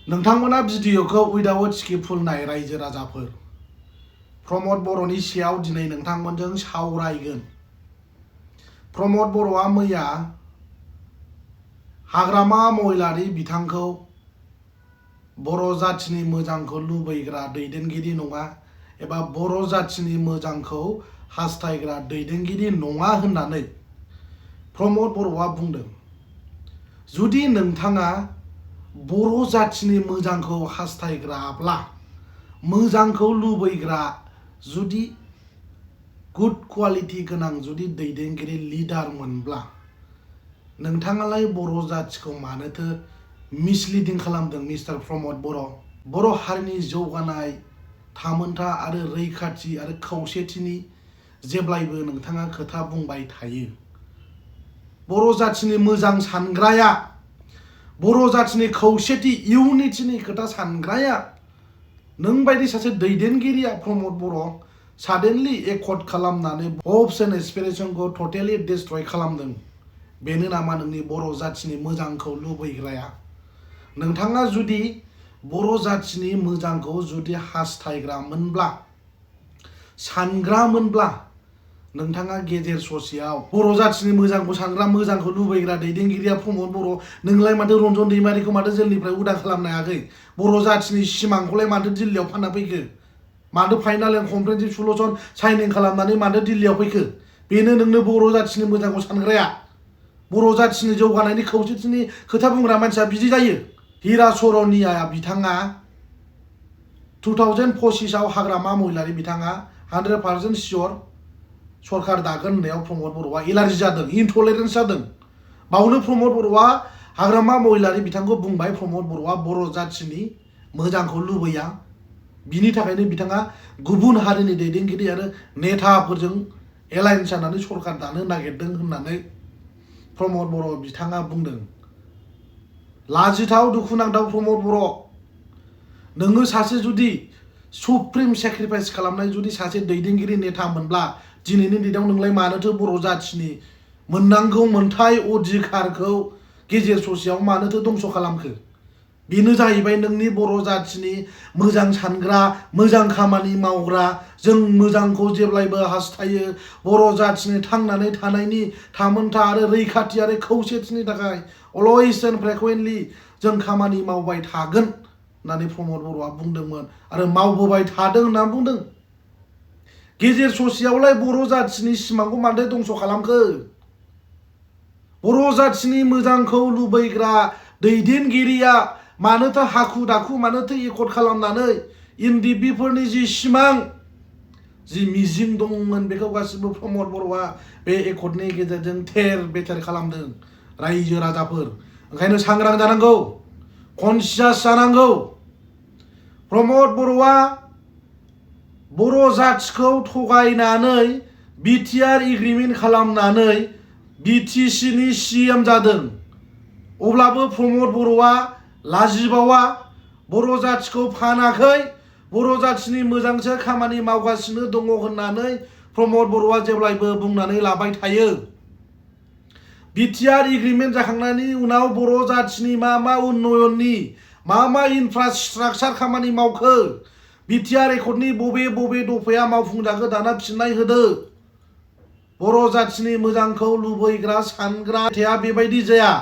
नोंथांमोना भिडिअखौ उइदाउट स्किपफुल नाय रायजो राजाफोर प्रमद बर'नि सायाव दिनै नोंथांमोनजों सावरायगोन। प्रमद बर'आ मैया हाग्रामा महिलारि बिथांखौ बर' जाथिनि मोजांखौ लुबैग्रा दैदेनगिरि नङा एबा बर' जाथिनि मोजांखौ हास्थायग्रा दैदेनगिरि नङा होननानै प्रमद बर'आ बुंदों। जुदि नोंथाङा बर' जाथिनि मोजांखौ हास्थायग्राब्ला मोजांखौ लुबैग्रा जुदि गुड क्वालिटी गोनां जुदि दैदेनगिरि लिडार मोनब्ला नोंथाङालाय बर' जाथिखौ मानोथो मिसलिडिं खालामदों मिस्टार प्रमद बर' हारिनि जौगानाय थामोनथा आरो रैखाथि आरो खौसेथिनि जेब्लायबो नोंथाङा खोथा बुंबाय थायो। बर' जाथिनि मोजां सानग्राया बर' जाथिनि खौसेथि इउनिटिनि खोथा सानग्राया नों बायदि सासे दैदेनगिरिया प्रमद बर' साडेनलि एकर्ड खालामनानै हप्स एन्ड एसपिरेशनखौ टटेलि डिस्ट्रय खालामदों। बेनो नामा नोंनि बर' जाथिनि मोजांखौ लुबैग्राया? नोंथाङा जुदि बर' जाथिनि मोजांखौ जुदि हास्थायग्रामोनब्ला सानग्रामोनब्ला नोंथाङा गेजेर ससेयाव बर' जाथिनि मोजांखौ सानग्रा मोजांखौ लुबैग्रा दैदेनगिरिया प्रमद बर' नोंलाय माथो रन्जन दैमारिखौ माथो जेलनिफ्राय उदां खालामनो हायाखै? बर' जाथिनि सिमांखौलाय माथो दिल्लीयाव फानना फैखो? माथो final and comprehensive solution shining खालामनानै माथो दिल्लीयाव फैखो? बेनो नोंनो बर' जाथिनि मोजांखौ सानग्राया? बर' जाथिनि जौगानायनि खौसेथिनि खोथा बुंग्रा मानसिया बिदि जायो? हिरा सरनिया बिथाङा 2025 आव हाग्रामा महिलारि बिथाङा 100% सियर सरकार दागोन होननायाव प्रमद बर'आ एलार्जि जादों, इनटलेरेन्स जादों। बावनो प्रमद बर'आ हाग्रामा महिलारि बिथांखौ बुंबाय प्रमद बर'आ बर' जाथिनि मोजांखौ लुबैया, बिनि थाखायनो बिथाङा गुबुन हारिनि दैदेनगिरि आरो नेताफोरजों एलायन्स जानानै सरकार दानो नागिरदों होननानै प्रमद बर' बिथाङा बुंदों। लाजिथाव दुखुनांथाव प्रमद बर', नोङो सासे जुदि सुप्रिम सेक्रिफाइस खालामनाय जुदि सासे दैदेनगिरि नेता मोनब्ला दिनैनि डेटआव नोंलाय मानोथो बर' जाथिनि मोननांगौ मोनथाय अधिकारखौ गेजेर ससेयाव मानोथो दंस' खालामखो? बेनो जाहैबाय नोंनि बर' जाथिनि मोजां सानग्रा मोजां खामानि मावग्रा, जों मोजांखौ जेब्लायबो हास्थायो, बर' जाथिनि थांनानै थानायनि थामोनथा आरो रैखाथि आरो खौसेथिनि थाखाय अलवेज एन्ड फ्रिकुवेन्टलि जों खामानि मावबाय थागोन होननानै प्रमद बर'आ बुंदोंमोन आरो मावबोबाय थादों होनना बुंदों। गेजेर ससेयावलाय बर' जाथिनि सिमांखौ मानोथो दंस' खालामखो? बर' जाथिनि मोजांखौ लुबैग्रा दैदेनगिरिया मानोथो हाखु दाखु मानोथो एकर्ड खालामनानै इनडिबिफोरनि जि सिमां जि मिजिं दंमोन बेखौ गासिबो प्रमद बर'आ बे एकर्डनि गेजेरजों थेर बेथेर खालामदों। रायजो राजाफोर ओंखायनो सांग्रां जानांगौ, कनसियास जानांगौ। प्रमद बर'आ बर' जाथिखौ थगायनानै बिटिआर एग्रिमेन्ट खालामनानै बिटिसिनि CM जादों। अब्लाबो प्रमद बर'आ लाजिबावा, बर' जाथिखौ फानाखै, बर' जाथिनि मोजांसो खामानि मावगासिनो दङ होननानै प्रमद बर'आ जेब्लायबो बुंनानै लाबाय थायो। बिटिआर एग्रिमेन्ट जाखांनायनि उनाव बर' जाथिनि मा उन्नयननि मा इनफ्रास्ट्राक्चार खामानि मावखो? बिटिआर एकर्डनि बबे दफाया मावफुंजाखो दाना फिननाय होदो। बर' जाथिनि मोजांखौ लुबैग्रा सानग्रा खोथाया बेबायदि जाया।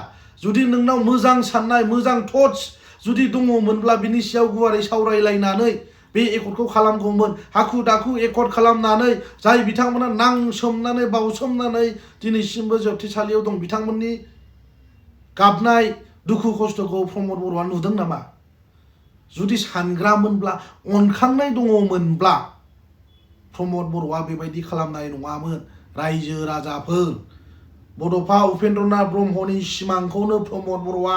जुदि नोंनाव मोजां साननाय मोजां थट्स जुदि दङमोनब्ला बिनि सायाव गुवारै सावरायलायनानै बे एकर्डखौ खालामगौमोन। हाखु दाखु एकर्ड खालामनानै जाय बिथांमोना नांसोमनानै बावसोमनानै दिनैसिमबो जोबथेसालियाव दं, बिथांमोननि गाबनाय दुखु खस्थ'खौ प्रमद बर'आ नुदों नामा? जुदि सानग्रामोनब्ला अनखांनाय दङमोनब्ला प्रमद बर'आ बेबायदि खालामनाय नङामोन। रायजो राजाफोर, बड'फा उपेन्द्रनाथ ब्रह्मनि सिमांखौनो प्रमद बर'आ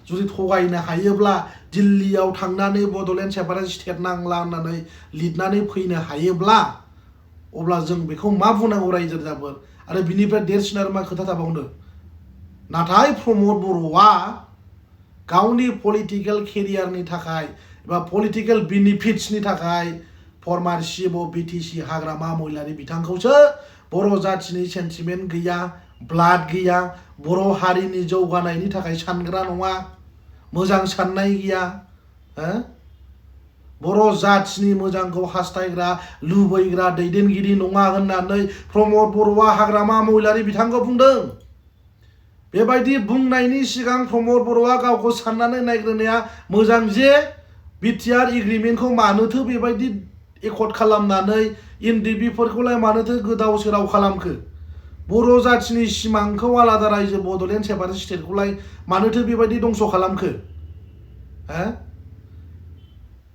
जुदि थगायनो हायोब्ला, दिल्लीयाव थांनानै बड'लेण्ड सेपारेट स्टेट नांला होननानै लिरनानै फैनो हायोब्ला, अब्ला जों बेखौ मा बुंनांगौ रायजो राजाफोर? आरो बिनिफ्राय देरसिन आरो मा खोथा थाबावनो? नाथाय प्रमद बर'आ गावनि पलिटिकेल केरियारनि थाखाय एबा पलिटिकेल बेनिफिट्सनि थाखाय फर्मार CM अफ BTC हाग्रामा महिलारि बिथांखौसो बर' जाथिनि सेन्टिमेन्ट गैया, ब्लाड गैया, बर' हारिनि जौगानायनि थाखाय सानग्रा नङा, मोजां साननाय गैया, बर' जाथिनि मोजांखौ हास्थायग्रा लुबैग्रा दैदेनगिरि नङा होननानै प्रमद बर'आ हाग्रामा महिलारि बिथांखौ बुंदों। बेबायदि बुंनायनि सिगां प्रमद बर'आ गावखौ साननानै नायग्रोनाया मोजां जे बिटिआर एग्रिमेन्टखौ मानोथो बेबायदि एकर्ड खालामनानै एनडिपिफोरखौलाय मानोथो गोदाव सोराव खालामखो? बर' जाथिनि सिमांखौ आलादा रायजो बड'लेण्ड सेपारेट स्टेटखौलाय मानोथो बेबायदि दंस' खालामखो?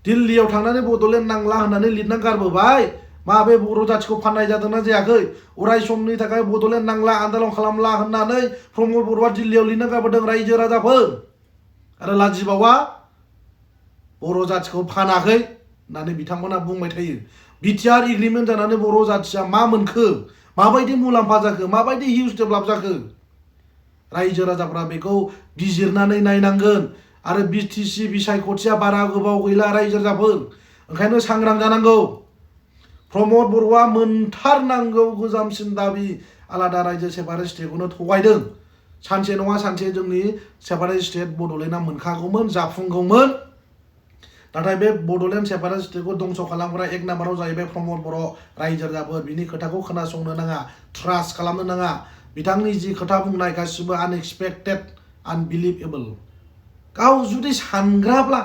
दिल्लीयाव थांनानै बड'लेण्ड नांला होननानै लिरना गारबोबाय। मा बे बर' जाथिखौ फाननाय जादोंना जायाखै? अराय समनि थाखाय बड'लेण्ड नांला आन्दोलन खालामला होननानै प्रमद बर'आ दिल्लीयाव लिरना गारबोदों रायजो राजाफोर। आरो लाजिबावा बर' जाथिखौ फानाखै होननानै बिथांमोना बुंबाय थायो। बिटिआर एग्रिमेन्ट जानानै बर' जाथिया मा मोनखो? माबायदि मुलाम्फा जाखो? माबायदि हिउज डेभेलप जाखो? रायजो राजाफ्रा बेखौ बिजिरनानै नायनांगोन। आरो बिटिसि बिसायख'थिया बारा गोबाव गैला रायजो राजाफोर। ओंखायनो सांग्रां जानांगौ। प्रमद बर'आ मोनथारनांगौ गोजामसिन दाबि आलादा रायजो सेपारेट स्टेटखौनो थगायदों। सानसे नङा सानसे जोंनि सेपारेट स्टेट बड'लेण्डआ मोनखागौमोन, जाफुंगौमोन। नाथाय बे बड'लेण्ड सेपारेट स्टेटखौ दंस' खालामग्रा एक नाम्बाराव जाहैबाय प्रमद बर' रायजो राजाफोर। बिनि खोथाखौ खोनासंनो नाङा, ट्रास्ट खालामनो नाङा। बिथांनि जि खोथा बुंनाय गासिबो आनएक्सपेक्टेड, आनबिलिभेबल। गाव जुदि सानग्राब्ला,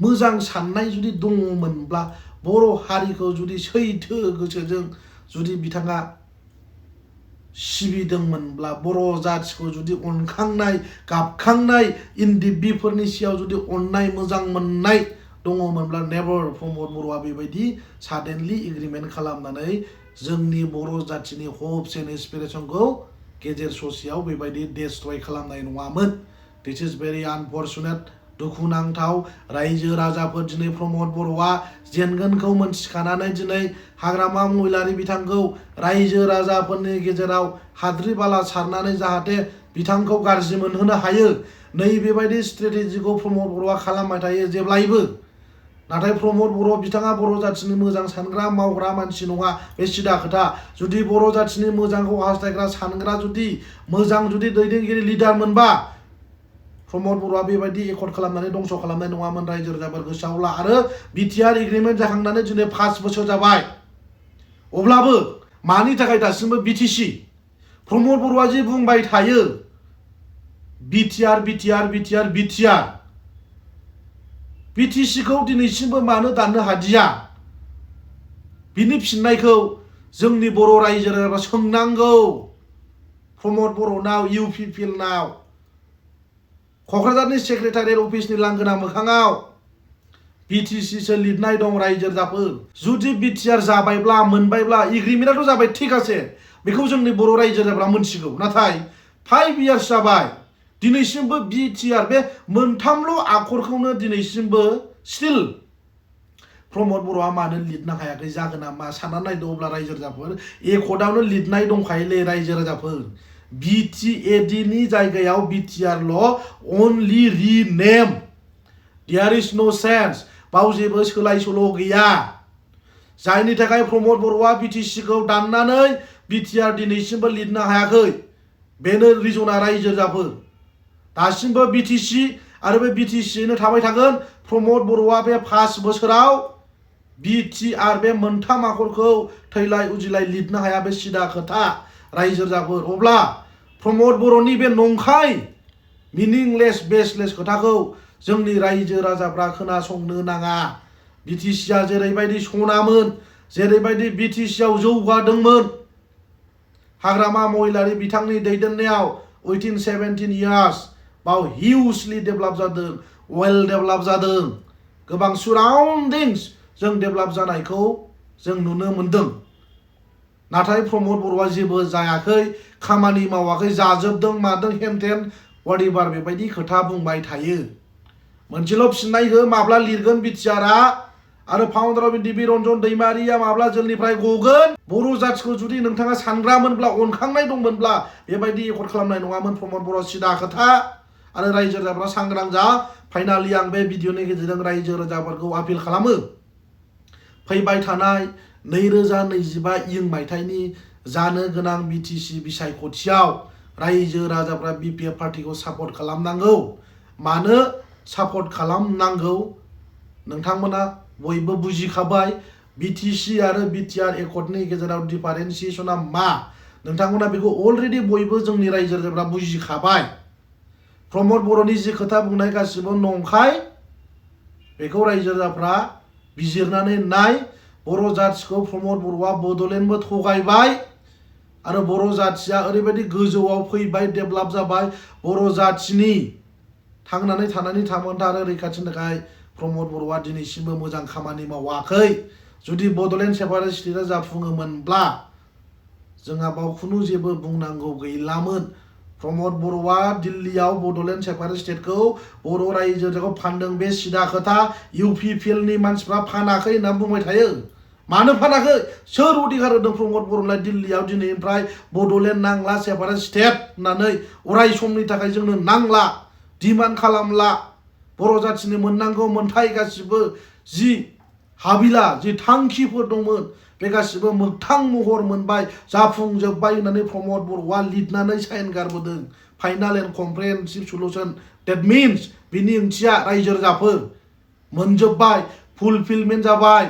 मोजां साननाय जुदि दङमोनब्ला, बर' हारिखौ जुदि सैथो गोसोजों जुदि बिथाङा सिबिदोंमोनब्ला, बर' जाथिखौ जुदि अनखांनाय गाबखांनाय एनडिपिफोरनि सायाव जुदि अननाय मोजां मोननाय दङमोनब्ला नेभार प्रमद बर'आ बेबायदि साडेनलि एग्रिमेन्ट खालामनानै जोंनि बर' जाथिनि हप्स एन्ड एसपिरेसनखौ गेजेर ससेयाव बेबायदि डेस्ट्रय खालामनाय नङामोन। दिस इज भेरि आनफर्चुनेट, दुखुनांथाव। रायजो राजाफोर दिनै प्रमद बर'आ जेनगोनखौ मोनथिखानानै दिनै हाग्रामा महिलारि बिथांखौ रायजो राजाफोरनि गेजेराव हाद्रि बाला सारनानै जाहाथे बिथांखौ गाज्रि मोनहोनो हायो, नैबेबायदि स्ट्रेटेजिखौ प्रमद बर'आ खालामबाय थायो जेब्लायबो। नाथाय प्रमद बर' बिथाङा बर' जाथिनि मोजां सानग्रा मावग्रा मानसि नङा, बे सिदा खोथा। जुदि बर' जाथिनि मोजांखौ हास्थायग्रा सानग्रा जुदि मोजां जुदि दैदेनगिरि लिडार मोनबा प्रमद बर'आ बेबायदि एकर्ड खालामनानै दंस' खालामनाय नङामोन। रायजो राजाफोर गोसोआव ला। आरो बिटिआर एग्रिमेन्ट जाखांनानै दिनै 5 बोसोर जाबाय। अब्लाबो मानि थाखाय दासिमबो बिटिसि? प्रमद बर'आ जे बुंबाय थायो बिटिआर बिटिआर बिटिआर बिटिआर, बिटिसिखौ दिनैसिमबो मानो दाननो हादिया? बिनि फिननायखौ जोंनि बर' रायजो राजाफ्रा सोंनांगौ प्रमद बर'नाव, इउपिपिएलनाव। क'क्राझारनि सेक्रेटारियेट अफिसनि लांगोना मोखाङाव बिटिसिसो लिरनाय दं रायजो राजाफोर। जुदि बिटिआर जाबायब्ला, मोनबायब्ला, एग्रिमेन्टआथ' जाबाय थिग आसे, बेखौ जोंनि बर' रायजो राजाफ्रा मोनथिगौ। नाथाय 5 इयार्स जाबाय, दिनैसिमबो बिटिआर बे मोनथामल' आखरखौनो दिनैसिमबो स्टिल प्रमद बर'आ मानो लिरनो हायाखै? जागोना मा? सानना नायदो अब्ला रायजो राजाफोर। एकर्डआवनो लिरनाय दंखायोलै रायजो राजाफोर। बिटिएडिनि जायगायाव बिटिआरल' अनलि रिनेम। देयार इज नो सेन्स। बाव जेबो सोलाय सोल' गैया। जायनि थाखाय प्रमद बर'आ बिटिसिखौ दाननानै बिटिआर दिनैसिमबो लिरनो हायाखै। बेनो रिजना रायजो राजाफोर। दासिमबो बिटिसि आरो बे बिटिसियैनो थाबाय थागोन। प्रमद बर'आ बे 5 बोसोराव बिटिआर बे मोनथाम आखरखौ थैलाय उजिलाय लिरनो हाया, बे सिदा खोथा रायजो राजाफोर। अब्ला प्रमद बर'नि बे नंखाय मिनिंलेस बेसलेस खोथाखौ जोंनि रायजो राजाफ्रा खोनासंनो नाङा। बिटिसिआ जेरैबायदि सनामोन, जेरैबायदि बिटिसिआव जौगादोंमोन, हाग्रामा महिलारि बिथांनि दैदेननायाव उइथिन 17 इयार्स बाव हिउजलि डेभेलप जादों, वेल डेभेलप जादों। गोबां सुराउन्डिंस जों डेभेलप जानायखौ जों नुनो मोनदों। नाथाय प्रमद बर'आ जेबो जायाखै, खामानि मावाखै, जाजोबदों मादों हेनथेन वाटेभार बेबायदि खोथा बुंबाय थायो। मोनसेल' फिननाय हो, माब्ला लिरगोन बिटिआरआ? आरो फाउन्डार अफ एनडिपि रन्जन दैमारिया माब्ला जेलनिफ्राय गगोन? बर' जाथिखौ जुदि नोंथाङा सानग्रामोनब्ला, अनखांनाय दंमोनब्ला बेबायदि एकर्ड खालामनाय नङामोन प्रमद बर', सिदा खोथा। आरो रायजो राजाफ्रा सांग्रां जा। फाइनालि आं बे भिडिअनि गेजेरजों रायजो राजाफोरखौ आपिल खालामो। फैबाय थानाय 2025 मायथाइनि जानो गोनां बिटिसि बिसायख'थियाव रायजो राजाफ्रा बिपिएफ पार्टिखौ सापर्ट खालामनांगौ। मानो? सापर्ट खालामनांगौ नोंथांमोना बयबो बुजिखाबाय बिटिसि आरो बिटिआर एकर्डनि गेजेराव डिफारेन्सिएशना मा नोंथांमोना बेखौ अलरेडि बयबो जोंनि रायजो राजाफ्रा बुजिखाबाय प्रमद बर'नि जि खोथा बुंनाय गासिबो नंखाय बेखौ रायजो राजाफ्रा बिजिरनानै नाय बर' जाथिखौ प्रमद बर'आ बड'लेण्डबो थगायबाय आरो बर' जाथिया ओरैबायदि गोजौआव फैबाय डेभेलप जाबाय बर' जाथिनि थांनानै थानायनि थामोनथा आरो रैखाथिनि थाखाय प्रमद बर'आ दिनैसिमबो मोजां खामानि मावाखै जुदि बड'लेण्ड सेपारेट स्टेटआ जाफुङोमोनब्ला जोंहा बाव खुनु जेबो बुंनांगौ गैलामोन प्रमद बर'आ दिल्लीयाव बड'लेण्ड सेपारेट स्टेटखौ बर' रायजो राजाखौ फानदों बे सिदा खोथा इउपिपिएलनि मानसिफ्रा फानाखै होनना बुंबाय थायो मानो फानाखै सोर अधिकार होदों प्रमद बर'नो दिल्लीयाव दिनैनिफ्राय बड'लेण्ड नांला सेपारेट स्टेट होननानै अराय समनि थाखाय जोंनो नांला डिमान्ड खालामला बर' जाथिनि मोननांगौ मोनथाय गासिबो जि हाबिला जि थांखिफोर दंमोन बे गासिबो मोगथां महर मोनबाय जाफुंजोबबाय होननानै प्रमद बर'आ लिरनानै साइन गारबोदों final and comprehensive solution that means बिनि ओंथिया रायजो राजाफोर मोनजोबबाय फुलफिलमेन्ट जाबाय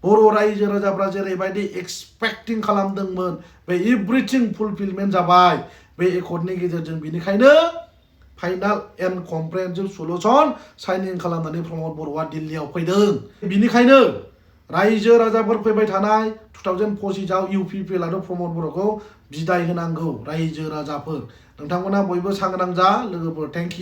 बर' रायजो राजाफ्रा जेरैबायदि एक्सपेक्टिं खालामदोंमोन बे एभ्रिथिं फुलफिलमेन्ट जाबाय बे एकर्डनि गेजेरजों बिनिखायनो final and comprehensive solution shining खालामनानै प्रमद बर'आ दिल्लीयाव फैदों बिनिखायनो रायजो राजाफोर फैबाय थानाय 2025 आव इउपिपिएल आरो प्रमद बर'खौ बिदाय होनांगौ रायजो राजाफोर नोंथांमोना बयबो सांग्रां जा लोगोफोर थेंक इउ